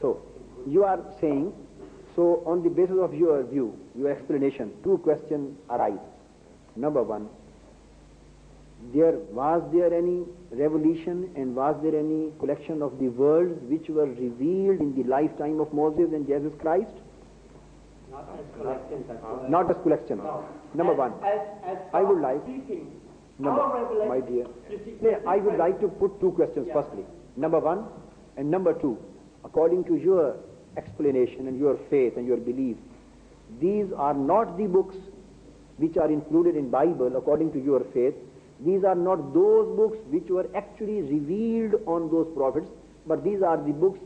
So, you are saying, so on the basis of your view, your explanation, two questions arise. Number one, was there any revelation and was there any collection of the words which were revealed in the lifetime of Moses and Jesus Christ? Not as collection. Not as collection. No. Number one, I would like, my dear, I would like to put two questions firstly. Number one and number two, according to your explanation and your faith and your belief, these are not the books which are included in Bible according to your faith. These are not those books which were actually revealed on those prophets, but these are the books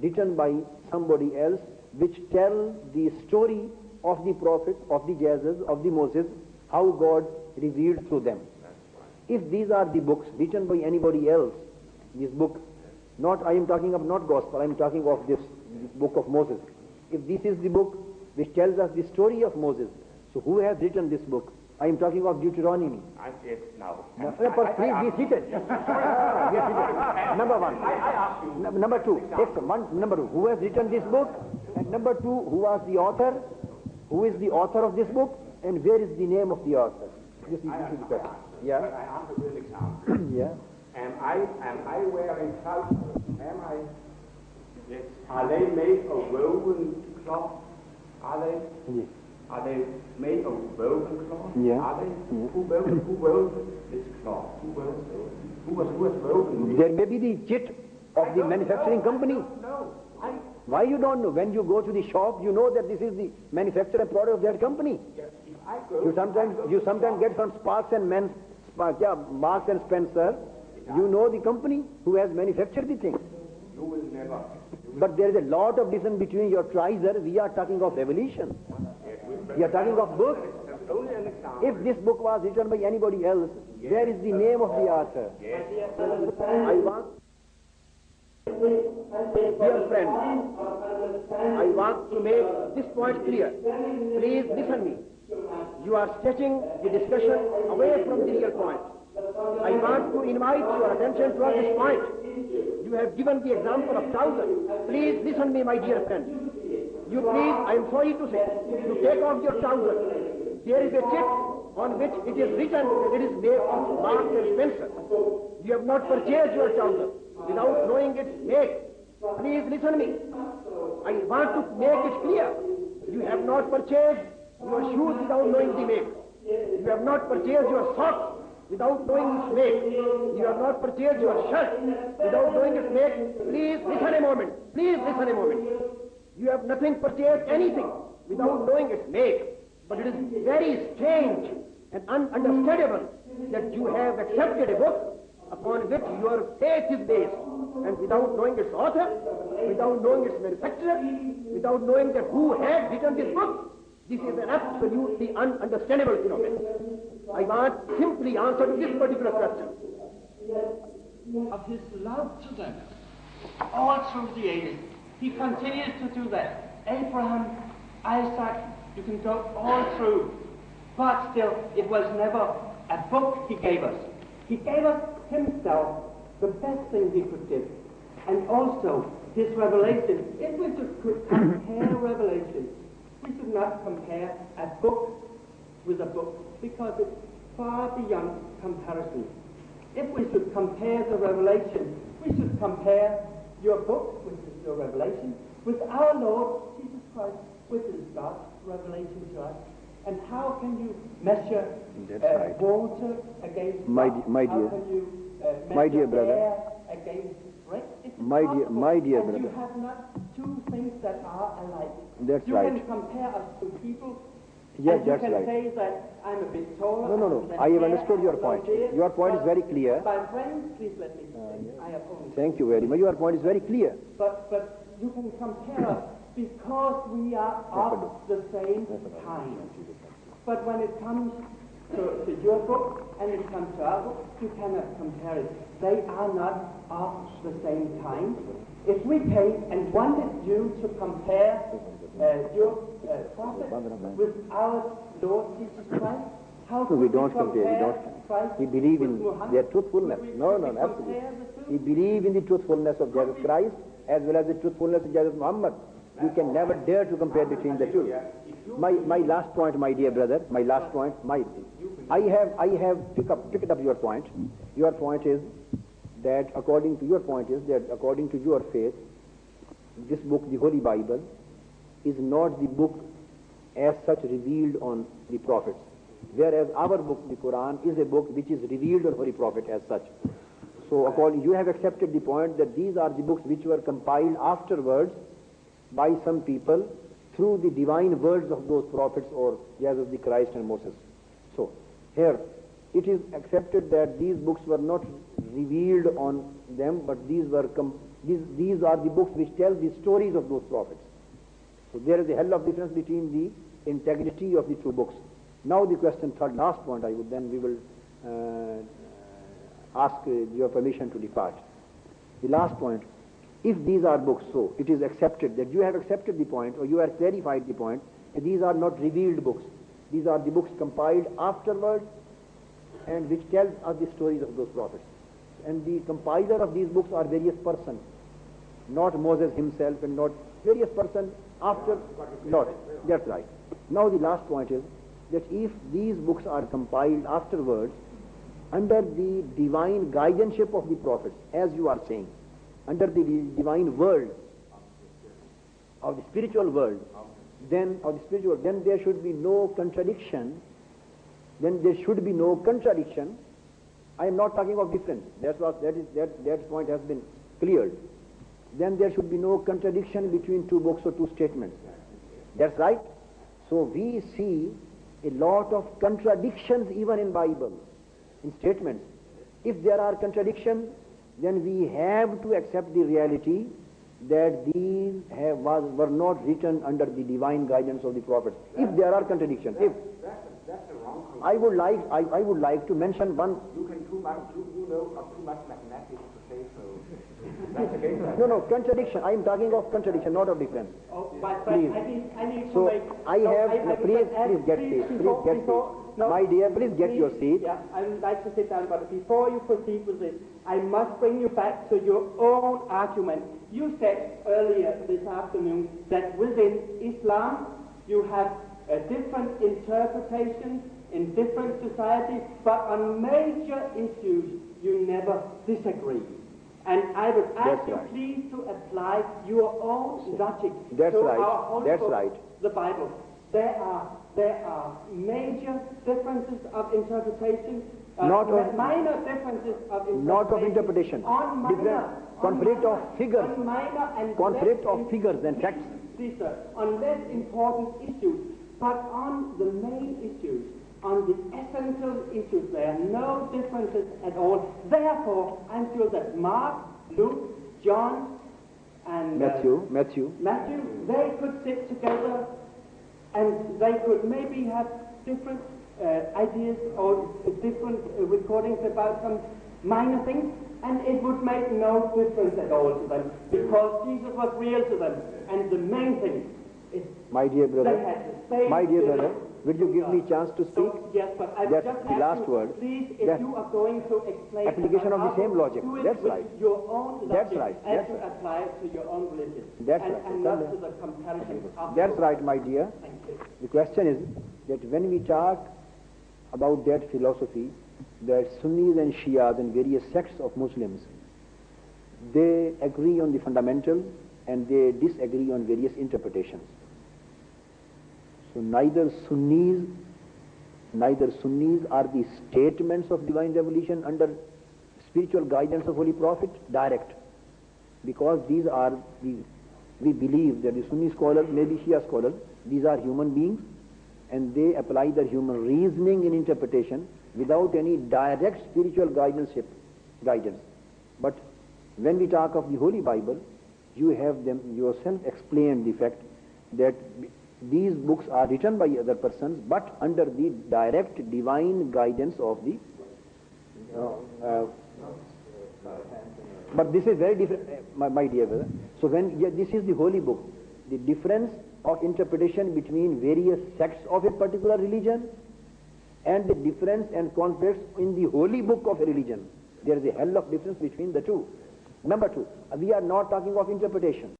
written by somebody else which tell the story of the prophet, of the Jesus, of the Moses, how God revealed through them. If these are the books written by anybody else, this book, I am talking of not gospel, I am talking of this book of Moses. If this is the book which tells us the story of Moses, so who has written this book? I am talking of Deuteronomy. I see it now. Please be seated. Number one. I ask you. Number two. Number two. Who has written this book? And number two, who was the author? Who is the author of this book? And where is the name of the author? This is the question. Yeah. But I answer with an example. Yeah. Am I wearing trousers? Am I? Yes. Are they made of woven cloth? Are they? Yes. Are they made of woven cloth? Yeah. Are they? Yeah. Who wove this cloth? Who has woven this? There may be the chit of the manufacturing company. No. Why you don't know? When you go to the shop, you know that this is the manufacturer and product of that company. Yes. If I go, You sometimes get from Marks and Spencer. You know the company who has manufactured the thing. you will never. But there is a lot of difference between your trouser. We are talking of revelation. We are talking of book. Only an example. If this book was written by anybody else, where is the name of the author? Yes. I want, dear friend, I want to make this point clear. Please listen me. You are stretching the discussion away from the real point. I want to invite your attention toward this point. You have given the example of trousers. Please listen me, my dear friend. You please, I am sorry to say, you take off your trousers. There is a chit on which it is written that it is made of Marks and Spencer. You have not purchased your trousers without knowing its make. Please listen to me. I want to make it clear. You have not purchased your shoes without knowing the make. You have not purchased your socks without knowing its make. You have not purchased your shirt without knowing its make. Please listen a moment. Please listen a moment. You have nothing purchased anything without knowing its make. But it is very strange and ununderstandable that you have accepted a book upon which your faith is based, and without knowing its author, without knowing its manufacturer, without knowing that who has written this book. This is an absolutely ununderstandable phenomenon. I want simply answer to this particular question. Of his love to them, all through the ages, he continues to do that. Abraham, Isaac, you can go all through. But still, it was never a book he gave us. He gave us himself, the best thing he could give. And also, his revelation. If we could compare revelation, we should not compare a book with a book, because it's far beyond comparison. If we should compare the revelation, we should compare your book, which is your revelation, with our Lord Jesus Christ, which is God's revelation to us. And how can you measure water against my dear, my dear brother, air against breath? My dear and brother, you have not two things that are alike. That's you right. can compare us to people. Yes, and that's you can right. say that I'm a bit taller. No. I have understood your point. Your point is very clear. My friends, please let me say. I have only. Thank you very much. Your point is very clear. But you can compare us because we are of the same kind. But when it comes to your book and it comes to our book, you cannot compare it. They are not of the same kind. If we came and wanted you to compare your prophet with our Lord Jesus Christ, how could we don't compare? We believe in their truthfulness. No, absolutely. We believe in the truthfulness of Jesus Christ, as well as the truthfulness of Hazrat Muhammad. You can never dare to compare between the two. My last point, my dear brother, my last point, I have picked up your point. Your point is that according to your faith, this book, the Holy Bible, is not the book as such revealed on the prophets, whereas our book, the Quran, is a book which is revealed on Holy Prophet as such. So you have accepted the point that these are the books which were compiled afterwards by some people through the divine words of those prophets, or Jesus the Christ and Moses. So here it is accepted that these books were not revealed on them, but these are the books which tell the stories of those prophets. So there is a hell of difference between the integrity of the two books. Now the question, third, last point, we will ask your permission to depart. The last point, if these are books, so it is accepted that you have accepted the point, or you have clarified the point, that these are not revealed books. These are the books compiled afterwards and which tells us the stories of those prophets. And the compiler of these books are various persons, not Moses himself, and not various persons after, not. That's right. Now the last point is that if these books are compiled afterwards under the divine guardianship of the prophets, as you are saying, under the divine world, of the spiritual world, then there should be no contradiction. I am not talking of difference. That point has been cleared. Then there should be no contradiction between two books or two statements. That's right. So we see a lot of contradictions even in Bible, in statements. If there are contradictions, then we have to accept the reality that these were not written under the divine guidance of the prophets. If there are contradictions, that's the wrong conclusion. I would like to mention one. You know of too much mathematics to say so. That's against that. No, contradiction. I am talking of contradiction, not of difference. But Please. I need to So make... please get seat. Please get seat. My dear, please get your seat. Yeah, I would like to sit down, but before you proceed with this, I must bring you back to your own argument. You said earlier this afternoon that within Islam you have different interpretations in different societies, but on major issues you never disagree. And I would ask you please to apply your own logic to our whole book, the Bible. There are major differences of interpretation, minor differences of interpretation. Not of interpretation. Conflict of figures. Conflict of figures and facts. See, sir, on less important issues, but on the main issues, on the essential issues, there are no differences at all. Therefore, I'm sure that Mark, Luke, John, and Matthew, they could sit together and they could maybe have different ideas or different recordings about some minor things, and it would make no difference at all to them, because Jesus was real to them, and the main thing is my dear brother, they had the same will you give me a chance to speak? So, yes, but I That's just the last word. Please, if you are going to explain application of the same logic. do it That's with right. your own logic, That's right. and That's to right. apply it to your own religion, That's and, right. and not to the comparison of That's right, my dear. Thank you. The question is that when we talk about that philosophy, that Sunnis and Shias and various sects of Muslims, they agree on the fundamental and they disagree on various interpretations. So neither Sunnis are the statements of divine revelation under spiritual guidance of Holy Prophet direct, because these are we believe that the Sunni scholars, maybe Shia scholars, these are human beings and they apply their human reasoning in interpretation without any direct spiritual guidance. But when we talk of the Holy Bible, you have them yourself explained the fact that these books are written by other persons, but under the direct divine guidance of the but this is very different, my dear brother. So this is the holy book, the difference of interpretation between various sects of a particular religion and the difference and conflicts in the holy book of a religion. There is a hell of difference between the two. Number two, we are not talking of interpretation.